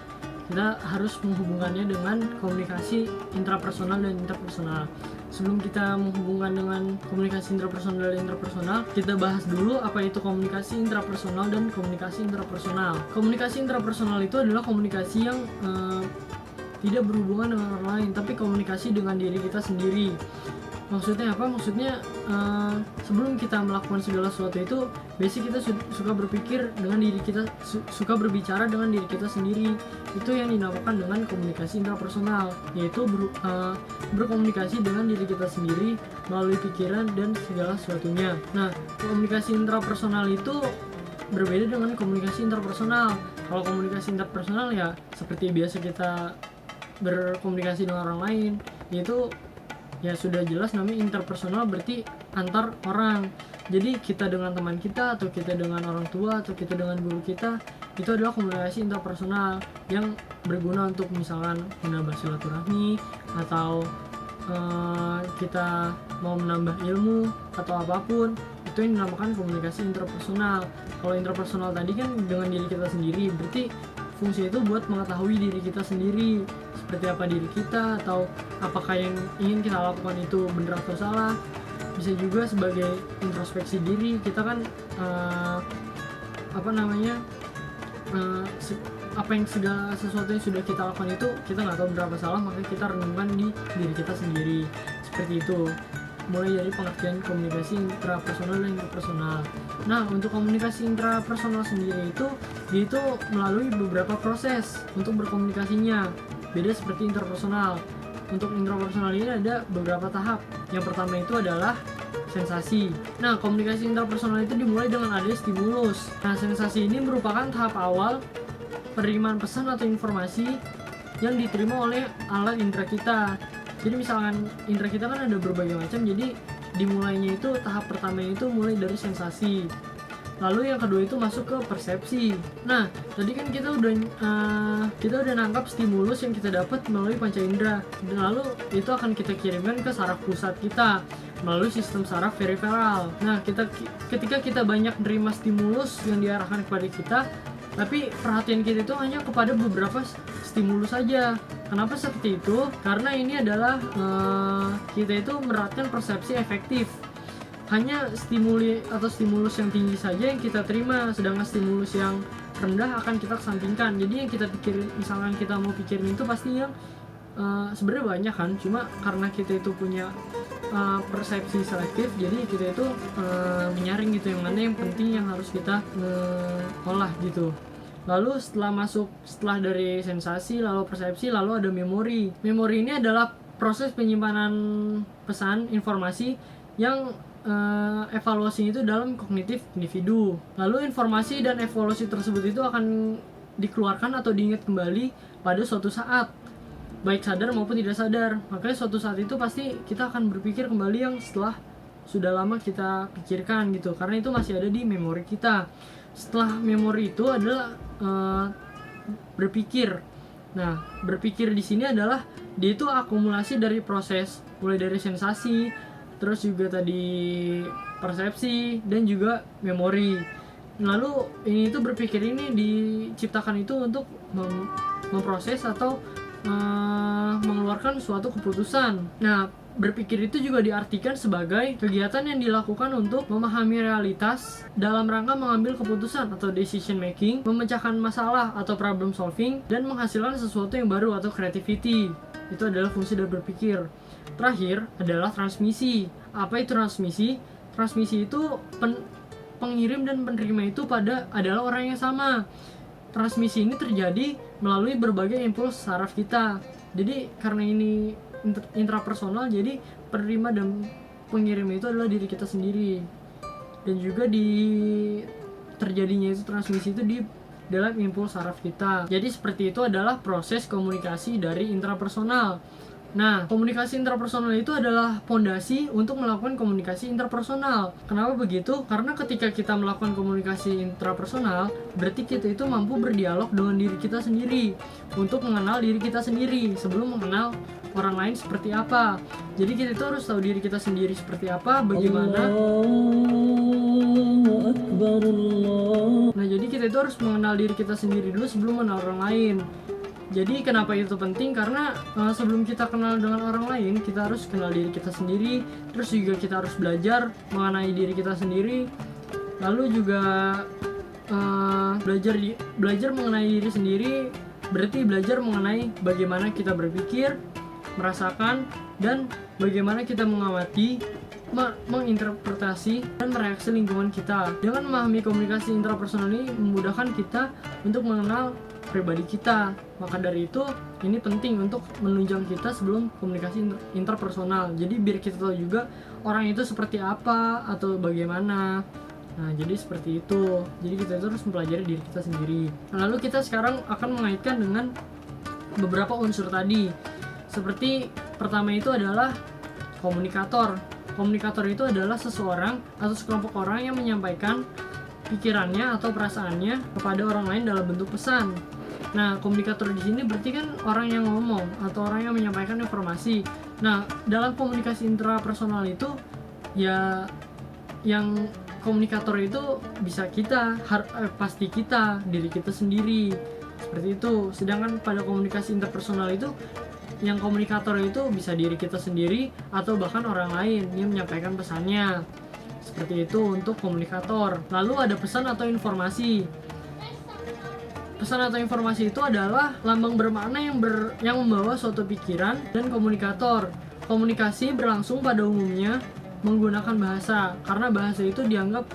Kita harus menghubungkannya dengan komunikasi intrapersonal dan interpersonal. Sebelum kita menghubungkan dengan komunikasi intrapersonal dan interpersonal, kita bahas dulu apa itu komunikasi intrapersonal dan komunikasi interpersonal. Komunikasi intrapersonal itu adalah komunikasi yang tidak berhubungan dengan orang lain, tapi komunikasi dengan diri kita sendiri. Maksudnya apa? Maksudnya sebelum kita melakukan segala sesuatu itu, basic kita suka berpikir dengan diri kita, suka berbicara dengan diri kita sendiri. Itu yang dinamakan dengan komunikasi intrapersonal, yaitu berkomunikasi dengan diri kita sendiri melalui pikiran dan segala sesuatunya. Nah, komunikasi intrapersonal itu berbeda dengan komunikasi interpersonal. Kalau komunikasi interpersonal ya seperti biasa kita berkomunikasi dengan orang lain, yaitu ya sudah jelas namanya interpersonal, berarti antar orang. Jadi kita dengan teman kita, atau kita dengan orang tua, atau kita dengan guru kita, itu adalah komunikasi interpersonal yang berguna untuk misalkan menambah silaturahmi, atau kita mau menambah ilmu atau apapun, itu yang dinamakan komunikasi interpersonal. Kalau interpersonal tadi kan dengan diri kita sendiri, berarti fungsi itu buat mengetahui diri kita sendiri, seperti apa diri kita, atau apakah yang ingin kita lakukan itu benar atau salah. Bisa juga sebagai introspeksi diri, kita kan apa yang segala sesuatu yang sudah kita lakukan itu kita nggak tahu berapa salah, maka kita renungkan di diri kita sendiri. Seperti itu, mulai dari pengertian komunikasi intrapersonal dan interpersonal. Nah, untuk komunikasi intrapersonal sendiri itu melalui beberapa proses untuk berkomunikasinya, beda seperti interpersonal. Untuk intrapersonal ini ada beberapa tahap. Yang pertama itu adalah sensasi. Nah, komunikasi intrapersonal itu dimulai dengan adanya stimulus. Nah, sensasi ini merupakan tahap awal penerimaan pesan atau informasi yang diterima oleh alat indera kita. Jadi misalkan indera kita kan ada berbagai macam, jadi dimulainya itu tahap pertama itu mulai dari sensasi. Lalu yang kedua itu masuk ke persepsi. Nah, tadi kan kita udah nangkap stimulus yang kita dapat melalui panca indera, dan lalu itu akan kita kirimkan ke saraf pusat kita melalui sistem saraf periferal. Nah, ketika kita banyak menerima stimulus yang diarahkan kepada kita, tapi perhatian kita itu hanya kepada beberapa stimulus saja. Kenapa seperti itu? Karena ini adalah kita itu menerapkan persepsi efektif. Hanya stimulus yang tinggi saja yang kita terima, sedangkan stimulus yang rendah akan kita kesampingkan. Jadi yang kita pikirin, misalkan kita mau pikirin itu pasti yang sebenarnya banyak kan, cuma karena kita itu punya persepsi selektif, jadi kita itu menyaring gitu yang mana yang penting yang harus kita olah gitu. Lalu setelah dari sensasi, lalu persepsi, lalu ada memori. Memori ini adalah proses penyimpanan pesan informasi yang evaluasi itu dalam kognitif individu. Lalu informasi dan evaluasi tersebut itu akan dikeluarkan atau diingat kembali pada suatu saat, baik sadar maupun tidak sadar. Makanya suatu saat itu pasti kita akan berpikir kembali yang setelah sudah lama kita pikirkan gitu, karena itu masih ada di memori kita. Setelah memori itu adalah berpikir. Nah, berpikir di sini adalah dia itu akumulasi dari proses, mulai dari sensasi, terus juga tadi persepsi, dan juga memori. Lalu ini itu berpikir ini diciptakan itu untuk memproses atau mengeluarkan suatu keputusan. Nah, berpikir itu juga diartikan sebagai kegiatan yang dilakukan untuk memahami realitas dalam rangka mengambil keputusan atau decision making, memecahkan masalah atau problem solving, dan menghasilkan sesuatu yang baru atau creativity. Itu adalah fungsi dari berpikir. Terakhir adalah transmisi. Apa itu transmisi? Transmisi itu pengirim dan penerima itu adalah orang yang sama. Transmisi ini terjadi melalui berbagai impuls saraf kita. Jadi karena ini intrapersonal, jadi penerima dan pengirim itu adalah diri kita sendiri. Dan juga terjadinya itu transmisi itu di dalam impuls saraf kita. Jadi seperti itu adalah proses komunikasi dari intrapersonal. Nah, komunikasi intrapersonal itu adalah fondasi untuk melakukan komunikasi interpersonal. Kenapa begitu? Karena ketika kita melakukan komunikasi intrapersonal, berarti kita itu mampu berdialog dengan diri kita sendiri untuk mengenal diri kita sendiri sebelum mengenal orang lain seperti apa. Jadi kita itu harus tahu diri kita sendiri seperti apa, bagaimana. Nah, jadi kita itu harus mengenal diri kita sendiri dulu sebelum mengenal orang lain. Jadi kenapa itu penting? Karena sebelum kita kenal dengan orang lain, kita harus kenal diri kita sendiri. Terus juga kita harus belajar mengenai diri kita sendiri. Lalu juga belajar mengenai diri sendiri berarti belajar mengenai bagaimana kita berpikir, merasakan, dan bagaimana kita mengamati, menginterpretasi, dan mereaksi lingkungan kita. Dengan memahami komunikasi intrapersonal ini memudahkan kita untuk mengenal pribadi kita. Maka dari itu ini penting untuk menunjang kita sebelum komunikasi interpersonal. Jadi biar kita tahu juga orang itu seperti apa atau bagaimana. Nah, jadi seperti itu. Jadi kita itu harus mempelajari diri kita sendiri. Lalu kita sekarang akan mengaitkan dengan beberapa unsur tadi. Seperti pertama itu adalah komunikator. Komunikator itu adalah seseorang atau sekelompok orang yang menyampaikan pikirannya atau perasaannya kepada orang lain dalam bentuk pesan. Nah, komunikator di sini berarti kan orang yang ngomong atau orang yang menyampaikan informasi. Nah, dalam komunikasi intrapersonal itu ya yang komunikator itu bisa pasti kita, diri kita sendiri. Seperti itu. Sedangkan pada komunikasi interpersonal itu yang komunikator itu bisa diri kita sendiri atau bahkan orang lain yang menyampaikan pesannya. Seperti itu untuk komunikator. Lalu ada pesan atau informasi. Pesan atau informasi itu adalah lambang bermakna yang membawa suatu pikiran dan komunikator. Komunikasi berlangsung pada umumnya menggunakan bahasa, karena bahasa itu dianggap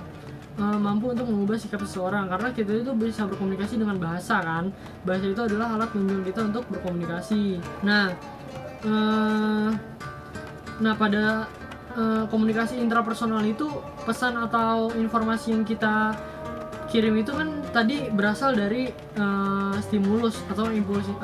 mampu untuk mengubah sikap seseorang, karena kita itu bisa berkomunikasi dengan bahasa kan. Bahasa itu adalah alat penunjang kita untuk berkomunikasi. Nah, pada komunikasi intrapersonal itu pesan atau informasi yang kita kirim itu kan tadi berasal dari stimulus atau impulsi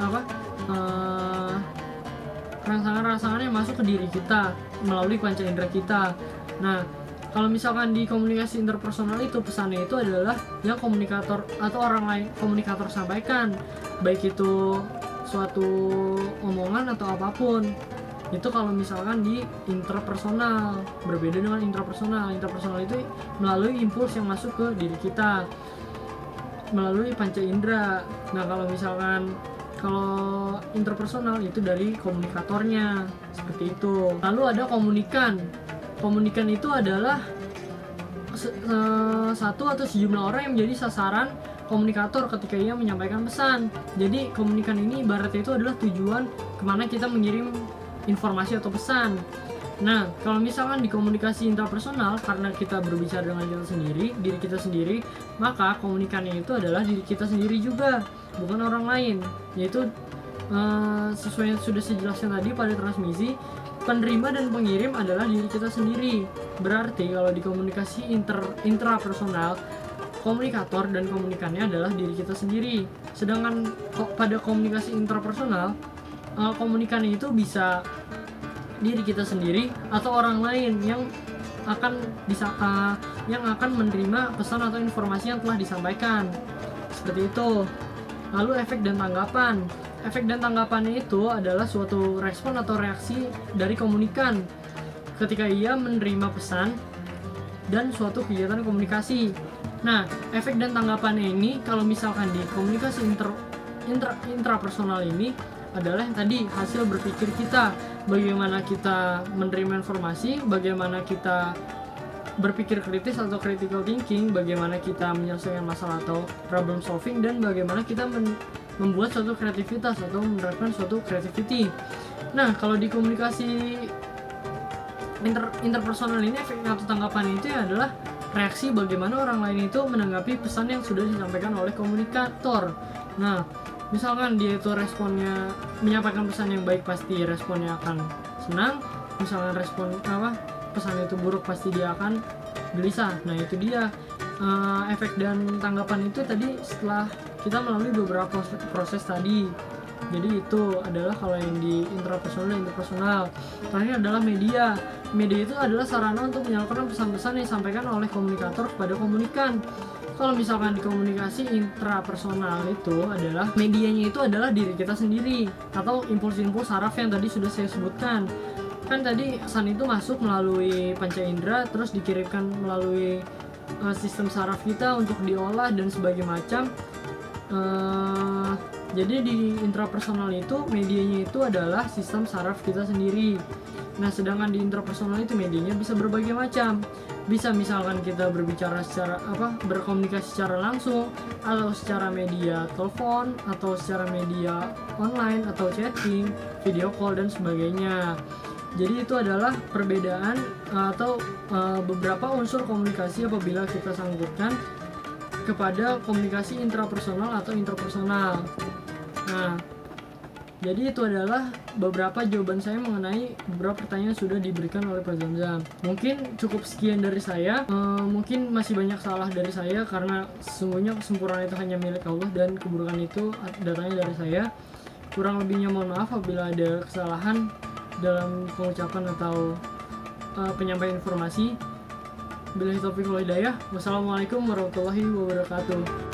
rangsangan-rangsangan yang masuk ke diri kita melalui panca indera kita. Nah, kalau misalkan di komunikasi interpersonal itu pesannya itu adalah yang komunikator atau orang lain komunikator sampaikan, baik itu suatu omongan atau apapun. Itu kalau misalkan di interpersonal. Berbeda dengan intrapersonal. Intrapersonal itu melalui impuls yang masuk ke diri kita melalui panca indera. Nah, kalau interpersonal itu dari komunikatornya, seperti itu. Lalu ada komunikan. Komunikan itu adalah satu atau sejumlah orang yang menjadi sasaran komunikator ketika ia menyampaikan pesan. Jadi komunikan ini ibaratnya itu adalah tujuan kemana kita mengirim informasi atau pesan. Nah, kalau misalkan di komunikasi intrapersonal, karena kita berbicara dengan diri kita sendiri, maka komunikannya itu adalah diri kita sendiri juga, bukan orang lain. Yaitu sesuai yang sudah saya jelaskan tadi pada transmisi, penerima dan pengirim adalah diri kita sendiri. Berarti kalau di komunikasi intrapersonal, komunikator dan komunikannya adalah diri kita sendiri. Sedangkan pada komunikasi interpersonal, komunikannya itu bisa diri kita sendiri atau orang lain yang akan menerima pesan atau informasi yang telah disampaikan. Seperti itu. Lalu efek dan tanggapan. efek dan tanggapannya itu adalah suatu respon atau reaksi dari komunikan ketika ia menerima pesan dan suatu kegiatan komunikasi. Nah, efek dan tanggapannya ini kalau misalkan di komunikasi intrapersonal ini adalah yang tadi hasil berpikir kita, bagaimana kita menerima informasi, bagaimana kita berpikir kritis atau critical thinking, bagaimana kita menyelesaikan masalah atau problem solving, dan bagaimana kita membuat suatu kreativitas atau menerapkan suatu creativity. Nah, kalau di komunikasi interpersonal ini efek atau tanggapan itu adalah reaksi bagaimana orang lain itu menanggapi pesan yang sudah disampaikan oleh komunikator. Nah, misalkan dia itu responnya menyampaikan pesan yang baik, pasti responnya akan senang. Misalkan pesan itu buruk, pasti dia akan gelisah. Nah, itu dia efek dan tanggapan itu tadi setelah kita melalui beberapa proses tadi. Jadi itu adalah kalau yang di intrapersonal dan interpersonal. Terakhir adalah media. Media itu adalah sarana untuk menyalurkan pesan-pesan yang disampaikan oleh komunikator kepada komunikan. Kalau misalkan di komunikasi intrapersonal itu adalah medianya itu adalah diri kita sendiri atau impuls-impuls saraf yang tadi sudah saya sebutkan. Kan tadi pesan itu masuk melalui panca indera, terus dikirimkan melalui sistem saraf kita untuk diolah dan sebagainya macam. Jadi di intrapersonal itu medianya itu adalah sistem saraf kita sendiri. Nah, sedangkan di intrapersonal itu medianya bisa berbagai macam. Bisa misalkan kita berbicara secara berkomunikasi secara langsung, atau secara media telepon, atau secara media online, atau chatting, video call dan sebagainya. Jadi itu adalah perbedaan atau beberapa unsur komunikasi apabila kita sangkutkan kepada komunikasi intrapersonal atau interpersonal. Nah, jadi itu adalah beberapa jawaban saya mengenai beberapa pertanyaan yang sudah diberikan oleh Pak Zamzam. Mungkin cukup sekian dari saya. Mungkin masih banyak salah dari saya karena sesungguhnya kesempurnaan itu hanya milik Allah dan keburukan itu datangnya dari saya. Kurang lebihnya mohon maaf apabila ada kesalahan dalam pengucapan atau penyampaian informasi. Billahi taufiq wal hidayah. Wassalamualaikum warahmatullahi wabarakatuh.